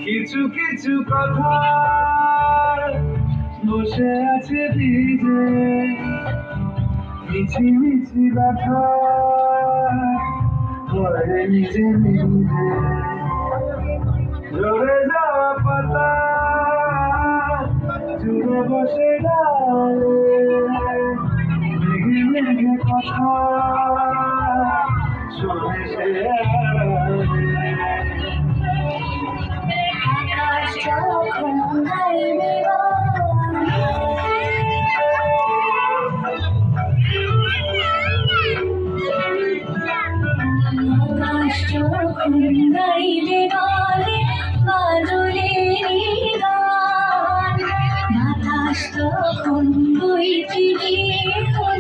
কিছু কিছু কথা বসে আছে ভিজে, মিছি মিছি ব্যথা করে নিজে নিজে। ঝরে যাওয়া পাতা জুড়ে বসে ডালে, মেঘে মেঘে কথা শোনে সে আড়ালে। আকাশ যখন গাইবে বলে বাদলের গান, বাতাস তখন বইতে গিয়ে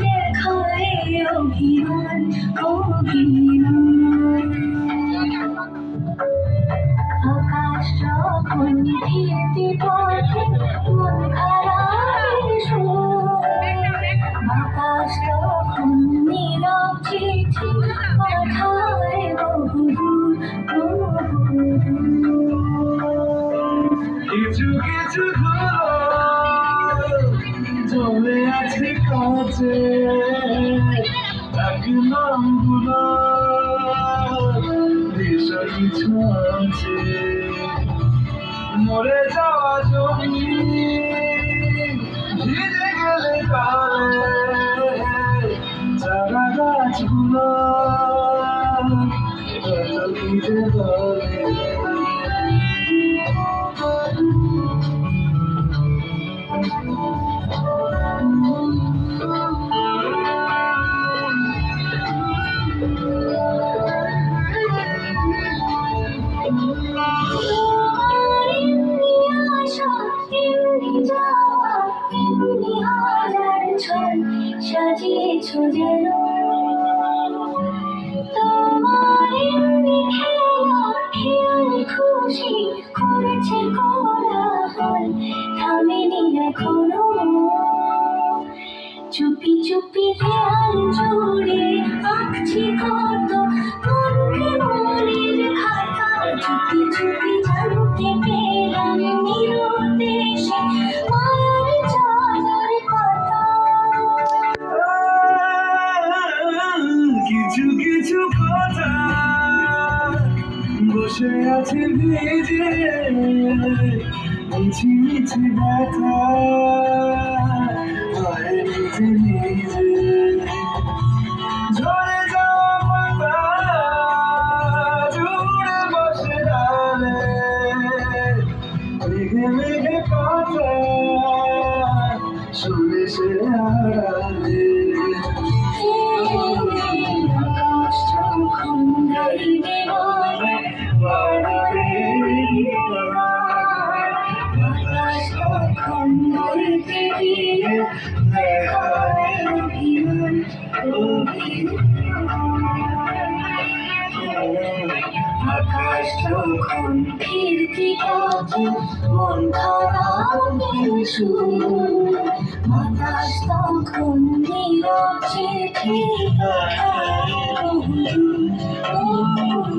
দেখায় অভিমান অভিমান। আকাশ যখন ফিরতে পথে মন খারাপের সুর, বাতাস তখন নীরব চিঠি পাঠায় বহুদূর বহুদূর। কিছু কিছু চলে আছে কাছে, এক নামগুলো ভীষণ ছছে। মরে যাওয়া জমি ভিজে গেলে কালে, চারা গাছগুলো কত ভিজে বলে। সাজিয়েছ যেন তোমার এমনি খেলা, খেয়াল খুশি করেছে কোলাহল, থামেনি এখনো। চুপি চুপি দেয়াল জুড়ে আঁকছি কত মনকে মনের খাতা, চুপি চুপি জানতে পেলাম নিরুদ্দেশে মায়ার চাদর পাতা। কিছু কিছু কথা বসে আছে ভিজে, মিছি মিছি ব্যথা হয় নিজে নিজে। ঝরে যাওয়া পাতা জুড়ে বসে ডালে, মেঘে মেঘে কথা শুনে সে আড়ালে। আকাশ যখন গাইবে বলে বাদলের গান, বাতাস তখন বইতে গিয়ে দেখায় অভিমান অভিমান। আকাশ যখন ফিরতি পথে মন খারাপের সুর, বাতাস তখন নীরব চিঠি পাঠায় বহুদূর বহুদূর।